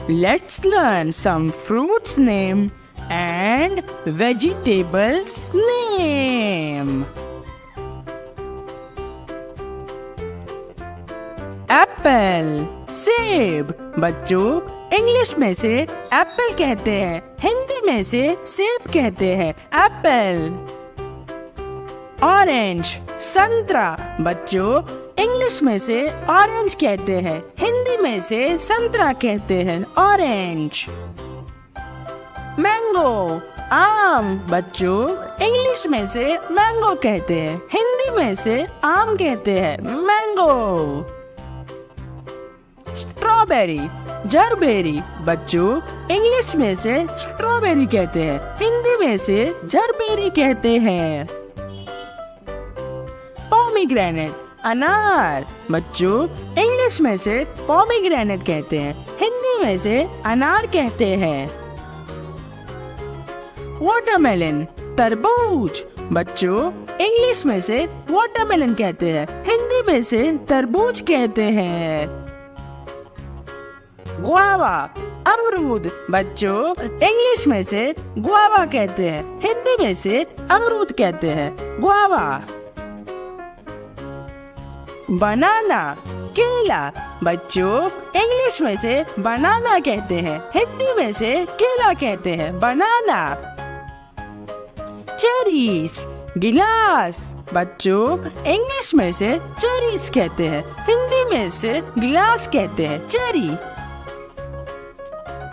let's learn some fruits name and vegetables name. Apple, सेब। बच्चों, English में से एप्पल कहते हैं, हिंदी में से सेब कहते हैं। एप्पल। ऑरेंज, संतरा। बच्चों, इंग्लिश में से ऑरेंज कहते हैं, हिंदी में से संतरा कहते हैं। ऑरेंज। मैंगो, आम। बच्चों, इंग्लिश में से मैंगो कहते हैं, हिंदी में से आम कहते हैं। मैंगो। स्ट्रॉबेरी, जरबेरी। बच्चों, इंग्लिश में से स्ट्रॉबेरी कहते हैं, हिंदी में से जरबेरी कहते हैं। पोमीग्रेनेट, अनार। बच्चों, इंग्लिश में से पोमीग्रेनेट कहते हैं, हिंदी में से अनार कहते हैं। वाटरमेलन, तरबूज। बच्चों, इंग्लिश में से वाटरमेलन कहते हैं, हिंदी में से तरबूज कहते हैं। गुआवा, अमरूद। बच्चों, इंग्लिश में से गुआवा कहते हैं, हिंदी में से अमरूद कहते हैं। गुआवा। बनाना, केला। बच्चों, इंग्लिश में से बनाना कहते हैं, हिंदी में से केला कहते हैं। बनाना। चेरीज, गिलास। बच्चों, इंग्लिश में से चेरीज कहते हैं, हिंदी में से गिलास कहते हैं। चेरी।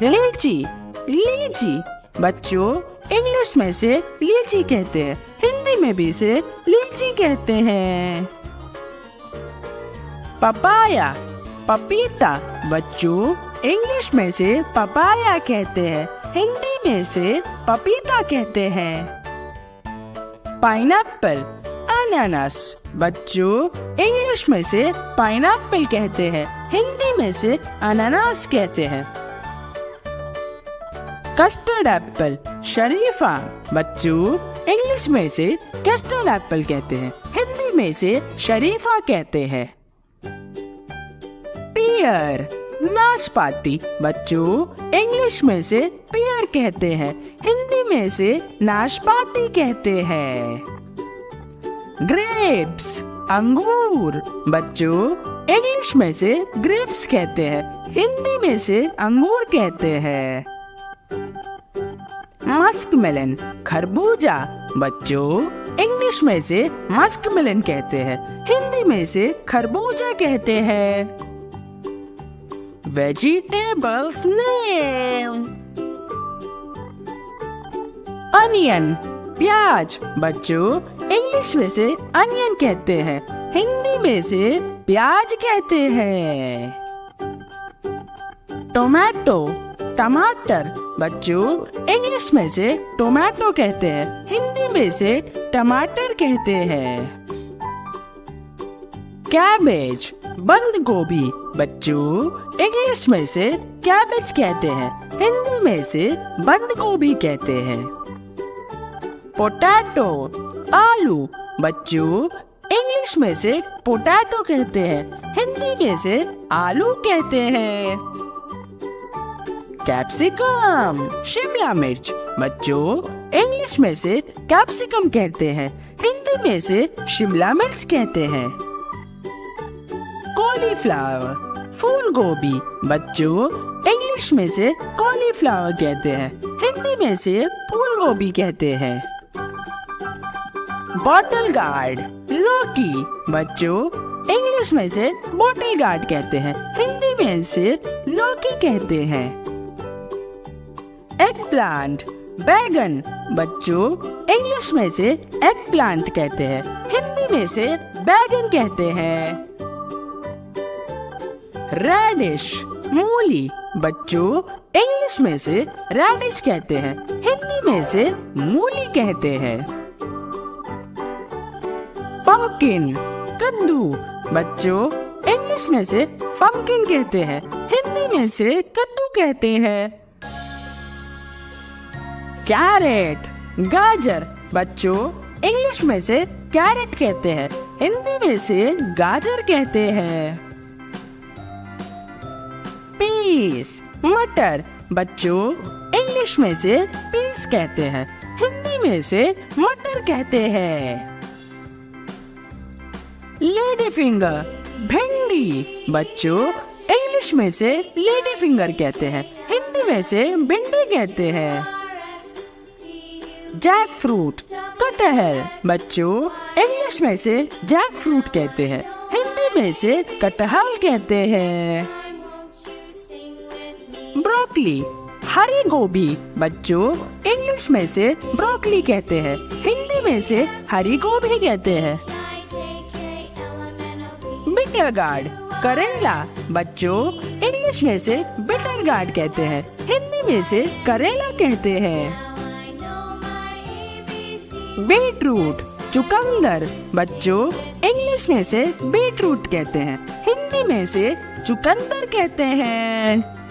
लीची, लीची। बच्चों, इंग्लिश में से लीची कहते हैं, हिंदी में भी से लीची कहते हैं। पपाया, पपीता। बच्चों, इंग्लिश में से पपाया कहते हैं, हिंदी में से पपीता कहते हैं। पाइनएप्पल, अनानास। बच्चों, इंग्लिश में से पाइनएप्पल कहते हैं, हिंदी में से अनानास कहते हैं। कस्टर्ड एप्पल, शरीफा। बच्चों, इंग्लिश में से कस्टर्ड एप्पल कहते हैं, हिंदी में से शरीफा कहते हैं। पियर, नाशपाती। बच्चों, इंग्लिश में से पियर कहते हैं, हिंदी में से नाशपाती कहते हैं। ग्रेप्स, अंगूर। बच्चों, इंग्लिश में से ग्रेप्स कहते हैं, हिंदी में से अंगूर कहते हैं। मस्कमेलन, खरबूजा। बच्चों, इंग्लिश में से मस्कमेलन कहते हैं, हिंदी में से खरबूजा कहते हैं। Vegetables name. अनियन, प्याज। बच्चों, इंग्लिश में से अनियन कहते हैं, हिंदी में से प्याज कहते हैं। टोमेटो, टमाटर। बच्चों, इंग्लिश में से टोमेटो कहते हैं, हिंदी में से टमाटर कहते हैं। कैबेज, बंद गोभी। बच्चों, इंग्लिश में से कैबेज कहते हैं, हिंदी में से बंद गोभी कहते हैं। पोटैटो, आलू। बच्चों, इंग्लिश में से पोटैटो कहते हैं, हिंदी में से आलू कहते हैं। कैप्सिकम, शिमला मिर्च। बच्चों, इंग्लिश में से कैप्सिकम कहते हैं, हिंदी में से शिमला मिर्च कहते हैं। कॉलीफ्लावर, फूल गोभी। बच्चों, इंग्लिश में से कॉलीफ्लावर कहते हैं, हिंदी में से फूल गोभी कहते हैं। बॉटल गार्ड, लौकी। बच्चों, इंग्लिश में से बॉटल गार्ड कहते हैं, हिंदी में से लौकी कहते हैं। एग प्लांट, बैगन। बच्चों, इंग्लिश में से एग प्लांट कहते हैं, हिंदी में से बैगन कहते हैं। रेडिश, मूली। बच्चों, इंग्लिश में से रेडिश कहते हैं, हिंदी में से मूली कहते हैं। पंपकिन, कद्दू। बच्चों, इंग्लिश में से पंपकिन कहते हैं, हिंदी में से कद्दू कहते हैं। कैरेट, गाजर। बच्चों, इंग्लिश में से कैरेट कहते हैं, हिंदी में से गाजर कहते हैं। पीस, मटर बच्चों इंग्लिश में से पीस कहते हैं, हिंदी में से मटर कहते हैं। लेडी फिंगर भिंडी बच्चों इंग्लिश में से लेडी फिंगर कहते हैं, हिंदी में से भिंडी कहते हैं। जैक फ्रूट कटहल बच्चों इंग्लिश में से जैक फ्रूट कहते हैं, हिंदी में से कटहल कहते हैं। ब्रोकली हरी गोभी बच्चों इंग्लिश में से ब्रोकली कहते हैं, हिंदी में से हरी गोभी कहते हैं। बिटर गार्ड करेला बच्चों इंग्लिश में से बिटर गार्ड कहते हैं, हिंदी में से करेला कहते हैं। बीटरूट चुकंदर बच्चों इंग्लिश में से बीटरूट कहते हैं, हिंदी में से चुकंदर कहते हैं।